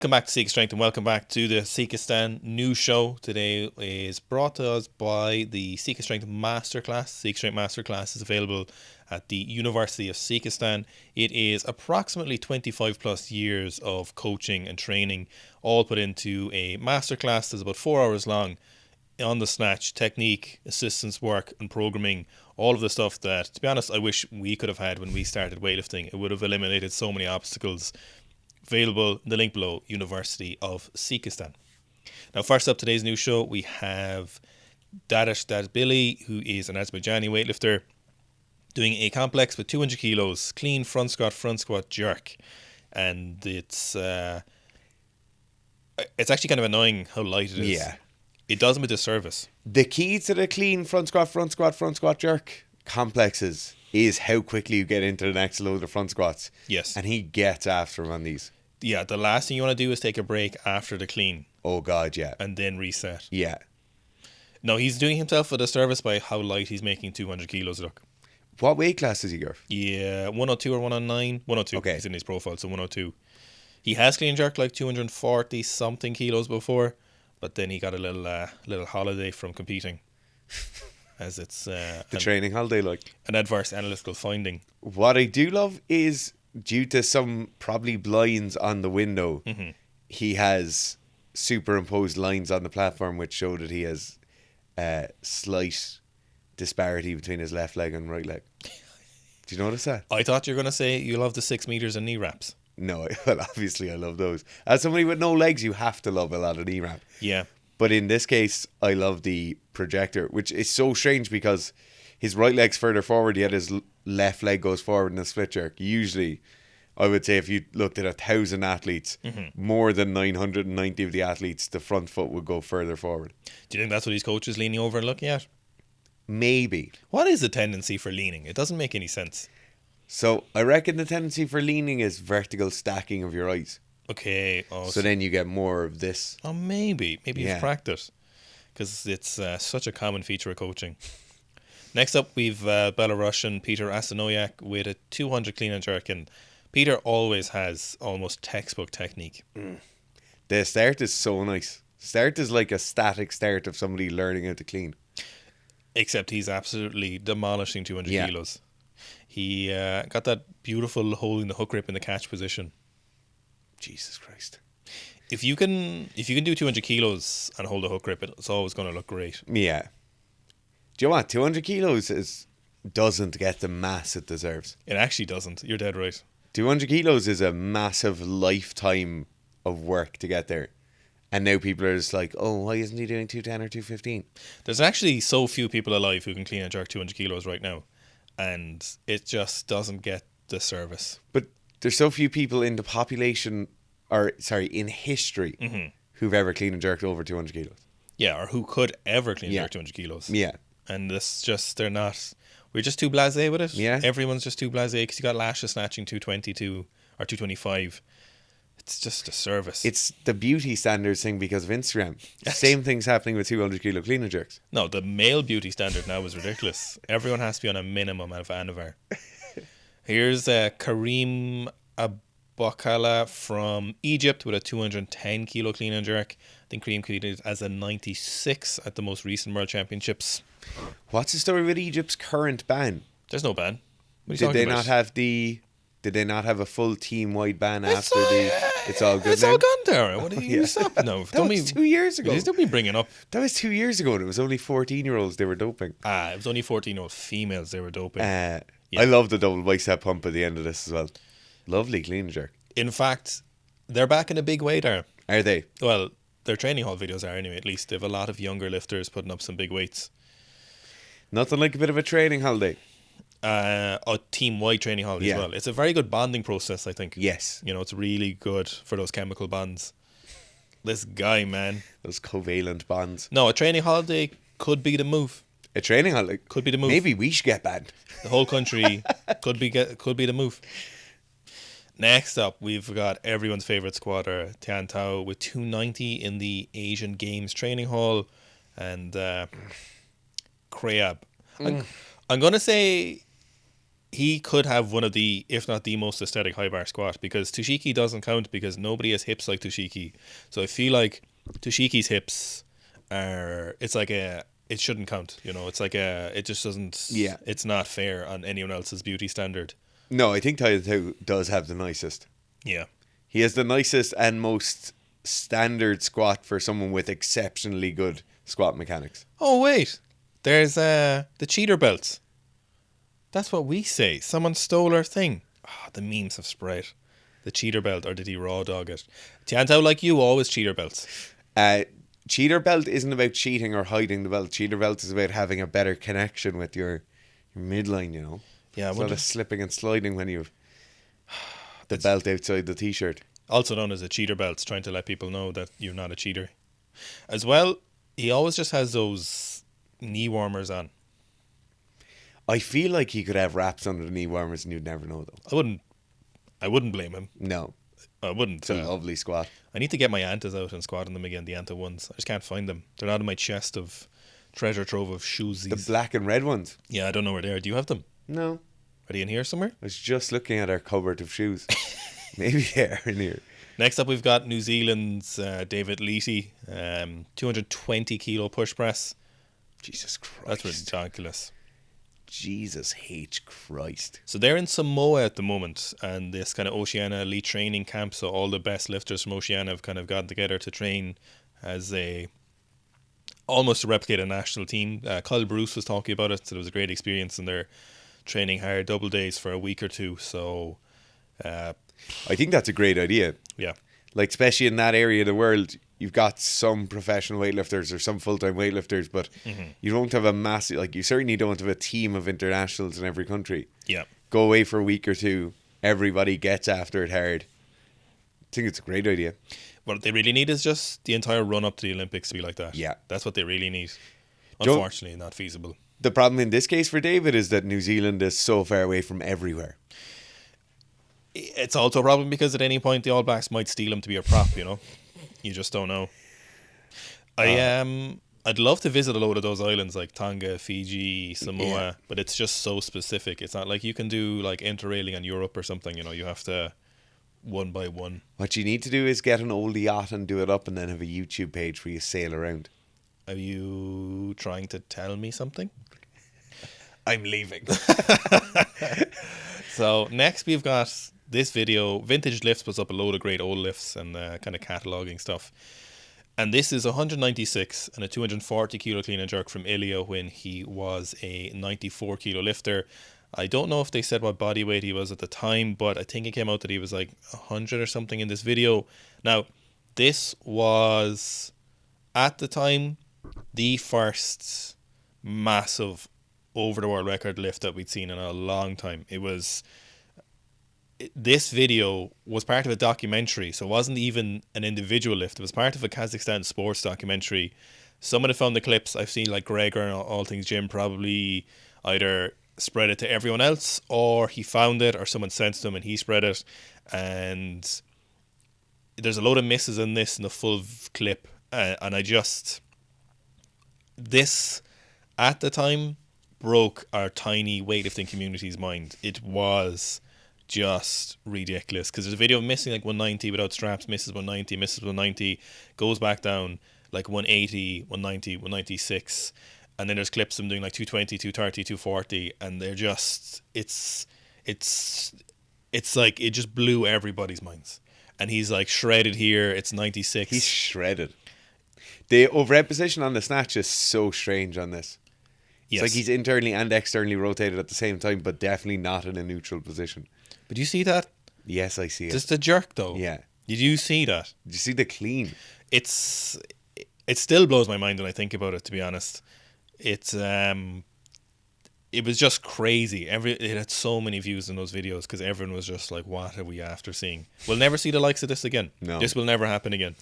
Welcome back to Sika Strength and welcome back to the Sika Stan news show. Today is brought to us by the Sika Strength Masterclass. Sika Strength Masterclass is available at the University of Sikistan. It is approximately 25 plus years of coaching and training, all put into a masterclass that's about 4 hours long on the snatch, technique, assistance work and programming, all of the stuff that, to be honest, I wish we could have had when we started weightlifting. It would have eliminated so many obstacles. Available in the link below, University of Sikistan. Now, first up, today's news show, we have Dadash Billy, who is an Azerbaijani weightlifter, doing a complex with 200 kilos, clean front squat, jerk. And it's actually kind of annoying how light it is. Yeah. It does him a disservice. The key to the clean front squat jerk complexes is how quickly you get into the next load of front squats. Yes. And he gets after him on these. Yeah, the last thing you want to do is take a break after the clean. Oh, God, yeah. And then reset. Yeah. No, he's doing himself a disservice by how light he's making 200 kilos look. What weight class does he go? Yeah, 102 or 109? 102. Okay. He's in his profile, so 102. He has clean jerked like 240 something kilos before, but then he got a little holiday from competing. As it's training holiday, like. An adverse analytical finding. What I do love is, due to some probably blinds on the window, he has superimposed lines on the platform which show that he has slight disparity between his left leg and right leg. Do you notice that? I thought you were going to say you love the 6 meters and knee wraps. No, well, obviously I love those. As somebody with no legs, you have to love a lot of knee wrap. Yeah. But in this case, I love the projector, which is so strange because his right leg's further forward, yet his left leg goes forward in a split jerk. Usually, I would say if you looked at 1,000 athletes, more than 990 of the athletes, the front foot would go further forward. Do you think that's what his coach is leaning over and looking at? Maybe. What is the tendency for leaning? It doesn't make any sense. So I reckon the tendency for leaning is vertical stacking of your eyes. Okay. So then you get more of this. Oh, maybe. Maybe Yeah. you've practiced. Because it's such a common feature of coaching. Next up, we've Belarusian Petr Asanoyak with a 200 clean and jerk. And Peter always has almost textbook technique. The start is so nice. Start is like a static start of somebody learning how to clean. Except he's absolutely demolishing 200 Yeah. kilos. He got that beautiful holding the hook grip in the catch position. Jesus Christ. If you can do 200 kilos and hold a hook grip, it's always going to look great. Yeah. Do you know what? 200 kilos doesn't get the mass it deserves. It actually doesn't. You're dead right. 200 kilos is a massive lifetime of work to get there. And now people are just like, oh, why isn't he doing 210 or 215? There's actually so few people alive who can clean and jerk 200 kilos right now. And it just doesn't get the service. But there's so few people in the population, in history, who've ever clean and jerked over 200 kilos. Yeah, or who could ever clean and Yeah. jerk 200 kilos. Yeah. And this just, we're just too blasé with it. Yeah. Everyone's just too blasé because you got lashes snatching 222 or 225. It's just a service. It's the beauty standards thing because of Instagram. Same thing's happening with 200 kilo clean and jerks. No, the male beauty standard now is ridiculous. Everyone has to be on a minimum of Anavar. Here's Karim Abokala from Egypt with a 210 kilo clean and jerk. I think Karim competed as a 96 at the most recent World Championships. What's the story with Egypt's current ban? There's no ban. What are you Did talking they about? not have Did they not have a full team-wide ban after It's all good It's now? all gone there. What are you Yeah. stopping now? That was 2 years ago. Don't be bringing up. That was 2 years ago and it was only 14-year-olds they were doping. It was only 14-year-old females they were doping. I Yeah. love the double bicep pump at the end of this as well. Lovely clean and jerk. In fact, they're back in a big way there. Are they? Well, their training hall videos are anyway, at least. They have a lot of younger lifters putting up some big weights. Nothing like a bit of a training holiday. A team-wide training hall Yeah. as well. It's a very good bonding process, I think. Yes. You know, it's really good for those chemical bonds. This guy, man. Those covalent bonds. No, a training holiday could be the move. A training holiday? Could be the move. Maybe we should get banned. The whole country could be the move. Next up, we've got everyone's favourite squatter, Tian with 290 in the Asian Games training hall. And Krayab. I'm going to say he could have one of the, if not the most aesthetic high bar squat, because Toshiki doesn't count because nobody has hips like Toshiki. So I feel like Toshiki's hips are, it's like a, it shouldn't count. You know, it's like a, it just doesn't, Yeah. it's not fair on anyone else's beauty standard. No, I think Taito does have the nicest. Yeah. He has the nicest and most standard squat for someone with exceptionally good squat mechanics. Oh, wait. There's the cheater belts. That's what we say. Someone stole our thing. Ah, the memes have spread. The cheater belt, or did he raw dog it? Tian, like you, always cheater belts. Cheater belt isn't about cheating or hiding the belt. Cheater belt is about having a better connection with your midline, you know. Yeah, I It's wonder. not a slipping and sliding when you've the belt outside the t-shirt. Also known as a cheater belts, trying to let people know that you're not a cheater. As well, he always just has those knee warmers on. I feel like he could have wraps under the knee warmers and you'd never know though. I wouldn't blame him. No, I wouldn't. it's a lovely squat. I need to get my Antas out and squat on them again, the Anta ones. I just can't find them. They're not in my chest of treasure trove of shoes. The black and red ones. Yeah, I don't know where they are. Do you have them? No, Are they in here somewhere? I was just looking at our cupboard of shoes. Maybe they are in here. Next up, we've got New Zealand's David Liley, 220 kilo push press. Jesus Christ. That's ridiculous. Jesus H. Christ. So they're in Samoa at the moment, and this kind of Oceania elite training camp. So all the best lifters from Oceania have kind of gotten together to train as a almost to replicate a national team. Kyle Bruce was talking about it, so it was a great experience, and they're training hard, double days for a week or two. So, I think that's a great idea. yeah, Like, especially in that area of the world, you've got some professional weightlifters or some full-time weightlifters, but you don't have a massive, like, you certainly don't have a team of internationals in every country. yeah. Go away for a week or two, everybody gets after it hard. I think it's a great idea. What they really need is just the entire run up to the Olympics to be like that. Yeah. That's what they really need. Don't- Unfortunately, not feasible. The problem in this case for David is that New Zealand is so far away from everywhere. It's also a problem because at any point the All Blacks might steal him to be a prop, you know? You just don't know. I'd love to visit a load of those islands like Tonga, Fiji, Samoa, Yeah. but it's just so specific. It's not like you can do like interrailing on Europe or something, you know, you have to one by one. What you need to do is get an old yacht and do it up and then have a YouTube page where you sail around. Are you trying to tell me something? I'm leaving. So next we've got this video. Vintage Lifts puts up a load of great old lifts and kind of cataloguing stuff. And this is 196 and a 240 kilo clean and jerk from Ilya when he was a 94 kilo lifter. I don't know if they said what body weight he was at the time, but I think it came out that he was like 100 or something in this video. Now, this was at the time the first massive over the world record lift that we'd seen in a long time. This video was part of a documentary, so it wasn't even an individual lift. It was part of a Kazakhstan sports documentary. Someone had found the clips. I've seen like Gregor and All Things Gym probably either spread it to everyone else, or he found it, or someone sent it to him and he spread it. And there's a load of misses in this in the full clip, and this at the time broke our tiny weightlifting community's mind. It was just ridiculous because there's a video of missing like 190 without straps, misses 190, misses 190, goes back down like 180, 190, 196, and then there's clips of them doing like 220, 230, 240, and they're just it's like it just blew everybody's minds. And he's like shredded here. It's 96. He's shredded. The overimposition on the snatch is so strange on this. Yes. It's like he's internally and externally rotated at the same time, but definitely not in a neutral position. But you see that? Yes, I see it. Just the jerk though. Yeah. Did you see that? Did you see the clean? It still blows my mind when I think about it, to be honest. It was just crazy. It had so many views in those videos because everyone was just like, what are we after seeing? We'll never see the likes of this again. No. This will never happen again.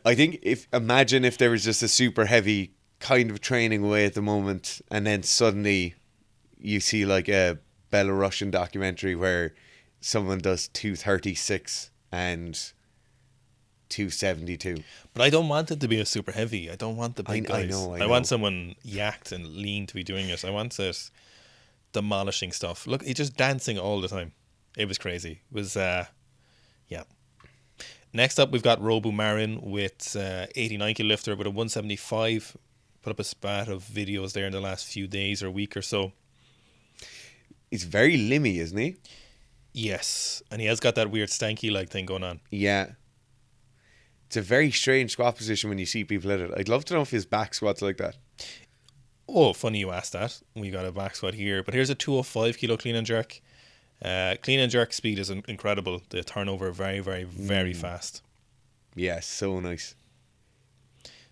I think imagine if there was just a super heavy kind of training away at the moment, and then suddenly you see like a Belarusian documentary where someone does 236 and 272. But I don't want it to be a super heavy. I don't want the big I guys. know. I want someone yacked and lean to be doing it. I want it demolishing stuff. Look, he's just dancing all the time. It was crazy. It was, yeah. Next up, we've got Robu Marin with 89 kilo lifter with a 175. Put up a spat of videos there in the last few days or week or so. He's very limmy, isn't he? Yes, and he has got that weird stanky leg thing going on. Yeah. It's a very strange squat position when you see people at it. I'd love to know if his back squat's like that. Oh, funny you asked that. We got a back squat here, but here's a 205 kilo clean and jerk. Clean and jerk speed is incredible. The turnover very, very, very fast. Yeah, so nice.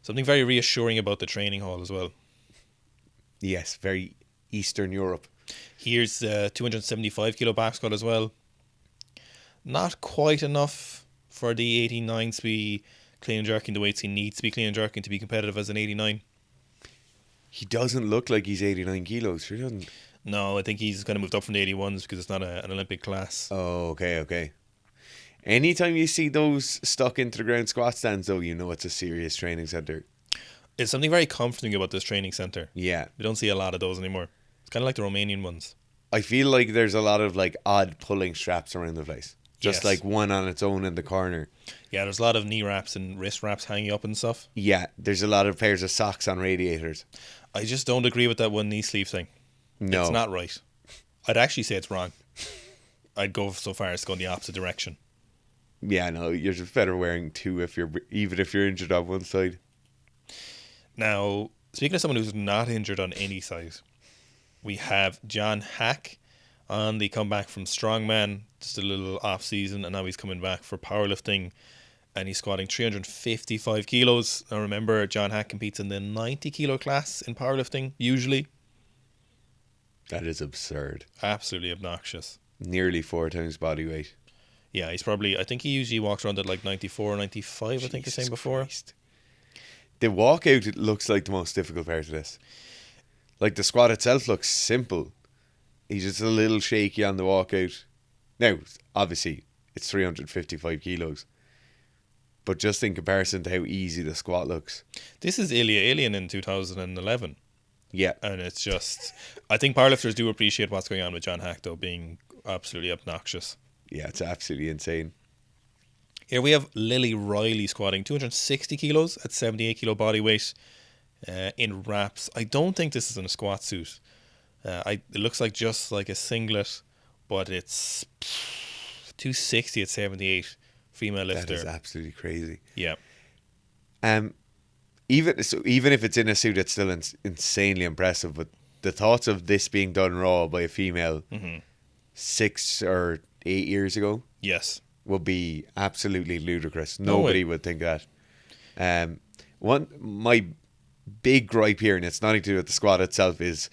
Something very reassuring about the training hall as well. Yes, very Eastern Europe. Here's 275 kilo back squat as well. Not quite enough for the 89 to be clean and jerking the weights he needs to be clean and jerking to be competitive as an 89. He doesn't look like he's 89 kilos. He doesn't. No, I think he's kind of moved up from the 81s because it's not an Olympic class. Oh, okay. Anytime you see those stuck into the ground squat stands, though, you know it's a serious training centre. It's something very comforting about this training centre. Yeah. We don't see a lot of those anymore. It's kind of like the Romanian ones. I feel like there's a lot of like odd pulling straps around the place. Just Yes. like one on its own in the corner. Yeah, there's a lot of knee wraps and wrist wraps hanging up and stuff. Yeah, there's a lot of pairs of socks on radiators. I just don't agree with that one knee sleeve thing. No. It's not right. I'd actually say it's wrong. I'd go so far as to go in the opposite direction. Yeah, no, you're just better wearing two even if you're injured on one side. Now, speaking of someone who's not injured on any side, we have John Haack on the comeback from strongman, just a little off season, and now he's coming back for powerlifting, and he's squatting 355 kilos. Now remember, John Haack competes in the 90 kilo class in powerlifting usually. That is absurd. Absolutely obnoxious. Nearly 4 times body weight. Yeah, he's probably, I think he usually walks around at like 94 or 95, I think you're saying before. Christ. The walkout looks like the most difficult part of this. Like the squat itself looks simple. He's just a little shaky on the walkout. Now, obviously, it's 355 kilos. But just in comparison to how easy the squat looks. This is Ilya Ilyin in 2011. Yeah. And it's just, I think powerlifters do appreciate what's going on with John Haack, though, being absolutely obnoxious. Yeah, it's absolutely insane. Here we have Liley Riley squatting 260 kilos at 78 kilo body weight in wraps. I don't think this is in a squat suit. It looks like just like a singlet, but it's 260 at 78 female lifter. That is absolutely crazy. Yeah. Even if it's in a suit, it's still insanely impressive. But the thoughts of this being done raw by a female 6 or 8 years ago, Yes. would be absolutely ludicrous. No way. Nobody would think that. My big gripe here, and it's nothing to do with the squat itself, is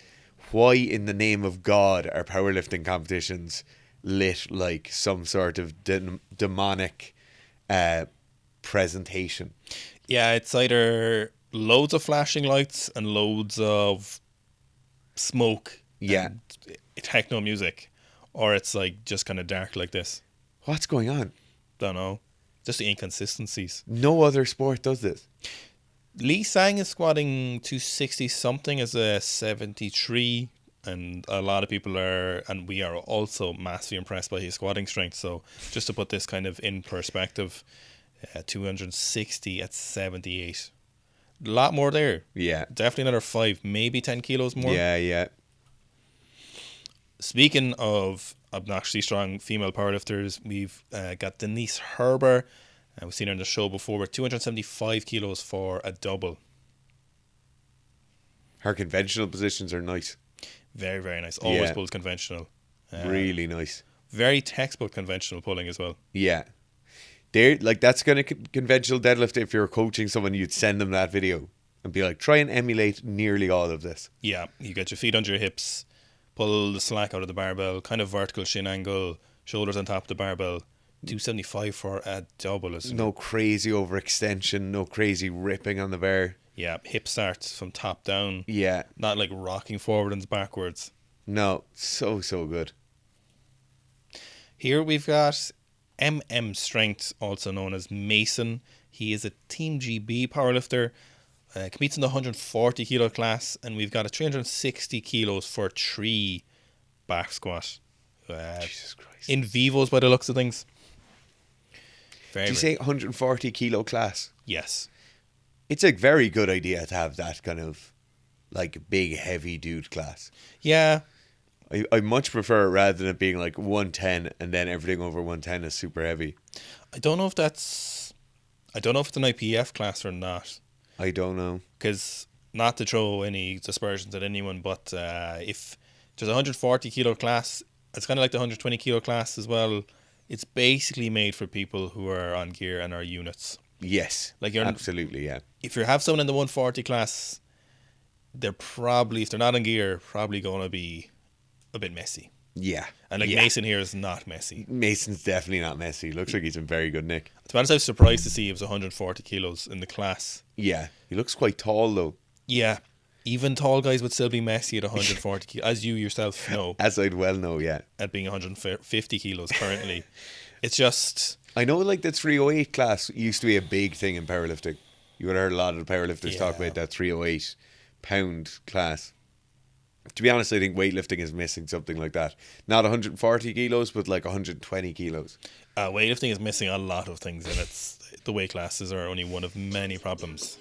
why in the name of God are powerlifting competitions lit like some sort of demonic presentation? Yeah, it's either loads of flashing lights and loads of smoke. Yeah. And techno music, or it's like just kind of dark like this. What's going on? Don't know. Just the inconsistencies. No other sport does this. Lee Sang is squatting 260 something as a 73, and a lot of people are, and we are also massively impressed by his squatting strength. So just to put this kind of in perspective, 260 at 78. A lot more there. Yeah. Definitely another 5, maybe 10 kilos more. Yeah. Speaking of obnoxiously strong female powerlifters, we've got Denise Herber. We've seen her on the show before with 275 kilos for a double. Her conventional positions are nice. Very, very nice. Always Yeah. pulls conventional. Really nice. Very textbook conventional pulling as well. Yeah. They're, like, that's going to conventional deadlift. If you're coaching someone, you'd send them that video and be like, try and emulate nearly all of this. Yeah, you get your feet under your hips, pull the slack out of the barbell, kind of vertical shin angle, shoulders on top of the barbell. 275 for a double. No crazy overextension, no crazy ripping on the bar. Yeah, hip starts from top down. Yeah. Not like rocking forward and backwards. No, so good. Here we've got MM Strength, also known as Mason. He is a Team GB powerlifter, competes in the 140 kilo class, and we've got a 360 kilos for 3 back squat. Jesus Christ. In vivos by the looks of things. Very, Did you say 140 kilo class? yes. It's a very good idea to have that kind of like big heavy dude class. Yeah. I much prefer it rather than it being like 110 and then everything over 110 is super heavy. I don't know if it's an IPF class or not. I don't know. Because, not to throw any dispersions at anyone, but if there's a 140 kilo class, it's kind of like the 120 kilo class as well. It's basically made for people who are on gear and are units. Yes, Like absolutely, yeah. If you have someone in the 140 class, they're probably, if they're not on gear, probably going to be a bit messy. Yeah. And like yeah. Mason here is not messy. Mason's definitely not messy. Looks like he's in very good nick. To be honest, I was surprised to see he was 140 kilos in the class. Yeah, he looks quite tall though. Yeah. Even tall guys would still be messy at 140 kilos, as you yourself know. As I'd well know, yeah. At being 150 kilos currently. It's just... I know like the 308 class used to be a big thing in powerlifting. You would have heard a lot of the powerlifters talk about that 308 pound class. To be honest, I think weightlifting is missing something like that. Not 140 kilos, but like 120 kilos. Weightlifting is missing a lot of things, and the weight classes are only one of many problems.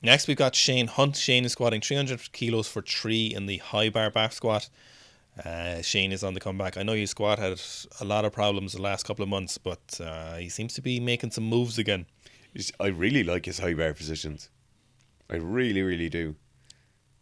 Next, we've got Shane Hunt. Shane is squatting 300 kilos for 3 in the high bar back squat. Shane is on the comeback. I know his squat had a lot of problems the last couple of months, but he seems to be making some moves again. I really like his high bar positions. I really, really do.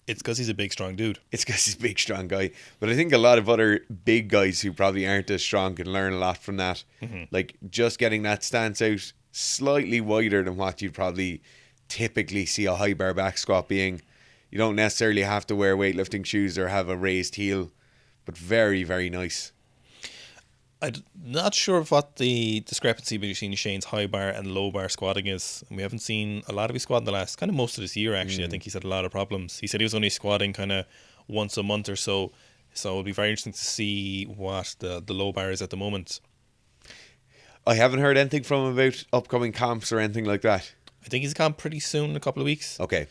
It's because he's a big, strong dude. It's because he's a big, strong guy. But I think a lot of other big guys who probably aren't as strong can learn a lot from that. Mm-hmm. Like just getting that stance out slightly wider than what you'd probably typically see a high bar back squat being. You don't necessarily have to wear weightlifting shoes or have a raised heel, but very, very nice. I'm not sure of what the discrepancy between Shane's high bar and low bar squatting is. And we haven't seen a lot of his squat in the last kind of most of this year, actually. I think he's had a lot of problems. He said he was only squatting kind of once a month or so. So it'll be very interesting to see what the low bar is at the moment. I haven't heard anything from him about upcoming comps or anything like that. I think he's comp pretty soon, in a couple of weeks. Okay.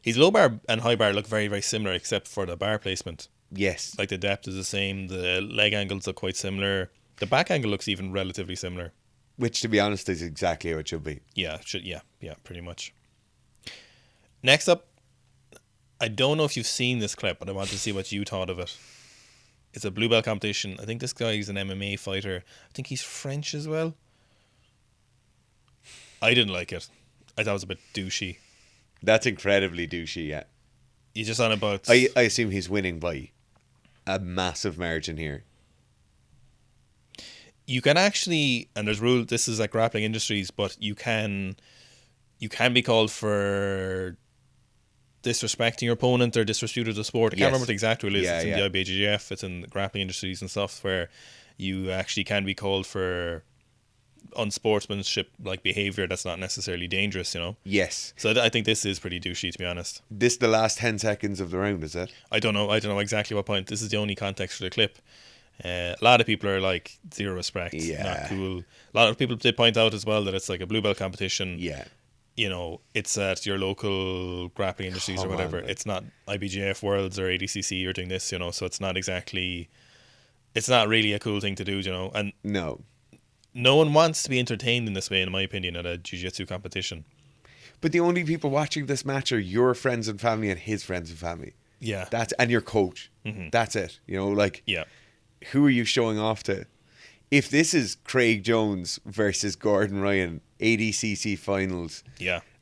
His low bar and high bar look very, very similar, except for the bar placement. Yes. Like the depth is the same, the leg angles look quite similar. The back angle looks even relatively similar. Which, to be honest, is exactly how it should be. Yeah, pretty much. Next up, I don't know if you've seen this clip, but I want to see what you thought of it. It's a blue belt competition. I think this guy is an MMA fighter. I think he's French as well. I didn't like it. I thought it was a bit douchey. That's incredibly douchey, yeah. You're just on about... I assume he's winning by a massive margin here. You can actually, and there's rule. This is like grappling industries, but you can be called for disrespecting your opponent or disrespecting the sport. I can't remember what the exact rule is. It's in the IBJJF. It's in the grappling industries and stuff where you actually can be called for unsportsmanship like behavior that's not necessarily dangerous, you know. Yes. So I think this is pretty douchey, to be honest. This the last 10 seconds of the round, is it? I don't know exactly what point. This is the only context for the clip. A lot of people are like, zero respect, not cool. A lot of people did point out as well that it's like a blue belt competition. Yeah. You know, it's at your local grappling industries or whatever. It's not IBJF Worlds or ADCC or doing this, you know, so it's not really a cool thing to do, you know. And no one wants to be entertained in this way, in my opinion, at a jiu-jitsu competition. But the only people watching this match are your friends and family and his friends and family. Yeah. And your coach. Mm-hmm. That's it. You know, like, who are you showing off to? If this is Craig Jones versus Gordon Ryan, ADCC finals,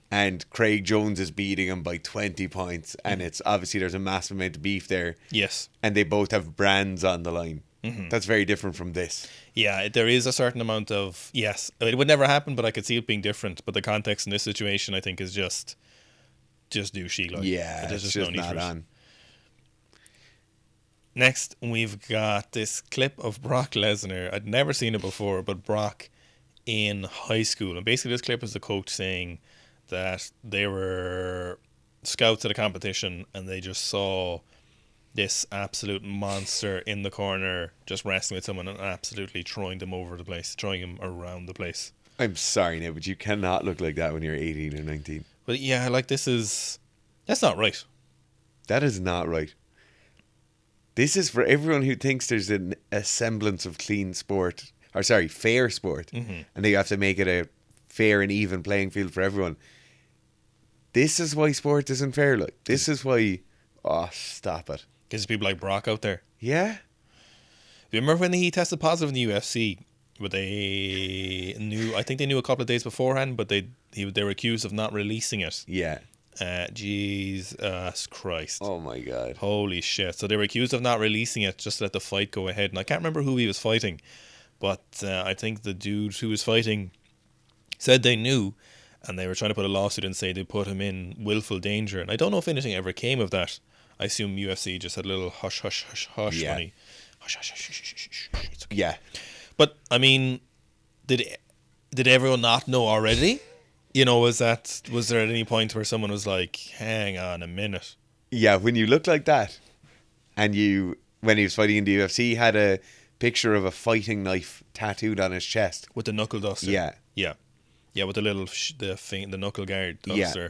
and Craig Jones is beating him by 20 points, and it's obviously there's a massive amount of beef there. Yes. And they both have brands on the line. Mm-hmm. That's very different from this. Yeah, there is a certain amount of, yes, it would never happen, but I could see it being different. But the context in this situation, I think, is just douchey. Like, there's just no need for it. Next, we've got this clip of Brock Lesnar. I'd never seen it before, but Brock in high school. And basically this clip is the coach saying that they were scouts at a competition and they just saw this absolute monster in the corner just wrestling with someone and absolutely throwing them over the place, throwing him around the place. I'm sorry now, but you cannot look like that when you're 18 or 19. But yeah, like that's not right. That is not right. This is for everyone who thinks there's a semblance of clean sport, or sorry, fair sport, and they have to make it a fair and even playing field for everyone. This is why sport isn't fair. Like, this is why. Oh, stop it. Because people like Brock out there. Yeah. Do you remember when he tested positive in the UFC? But I think they knew a couple of days beforehand, but they were accused of not releasing it. Yeah. Jesus Christ. Oh my God. Holy shit. So they were accused of not releasing it just to let the fight go ahead. And I can't remember who he was fighting, but I think the dude who was fighting said they knew, and they were trying to put a lawsuit and say they put him in willful danger. And I don't know if anything ever came of that. I assume UFC just had a little hush, hush, hush, hush Yeah. money. Hush, hush, hush, hush, hush, hush. It's okay. Yeah. But I mean, did everyone not know already? You know, was there at any point where someone was like, "Hang on a minute"? Yeah, when you look like that, and when he was fighting in the UFC, he had a picture of a fighting knife tattooed on his chest. With the knuckle duster. Yeah. Yeah, with the little the knuckle guard duster. Yeah.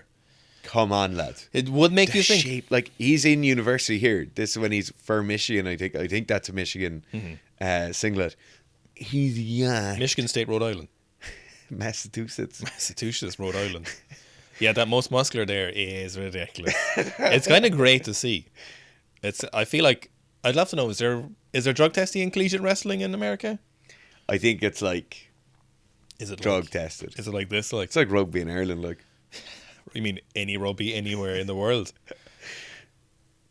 Come on, lads. It would make you think. Shape, like, he's in university here. This is when he's for Michigan. I think that's a Michigan singlet. He's young. Michigan State, Rhode Island. Massachusetts, Rhode Island. Yeah, that most muscular there is ridiculous. It's kind of great to see. I feel like I'd love to know, is there drug testing in collegiate wrestling in America? I think it's like drug tested. Is it like this? Like, it's like rugby in Ireland, like. You mean any rugby anywhere in the world?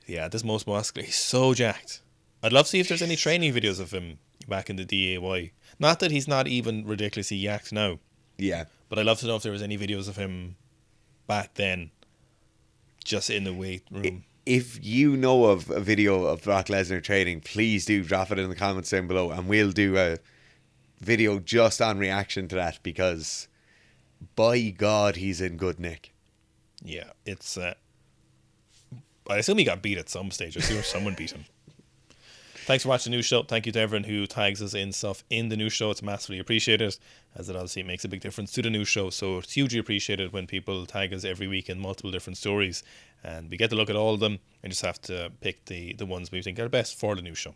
Yeah, this most muscular. He's so jacked. I'd love to see if there's any training videos of him back in the DAY. Not that he's not even ridiculously yacked now. Yeah. But I'd love to know if there was any videos of him back then, just in the weight room. If you know of a video of Brock Lesnar training, please do drop it in the comments down below, and we'll do a video just on reaction to that, because by God, he's in good nick. Yeah, it's. I assume he got beat at some stage. I assume someone beat him. Thanks for watching the new show. Thank you to everyone who tags us in stuff in the new show. It's massively appreciated, as it obviously makes a big difference to the new show. So it's hugely appreciated when people tag us every week in multiple different stories, and we get to look at all of them and just have to pick the ones we think are best for the new show.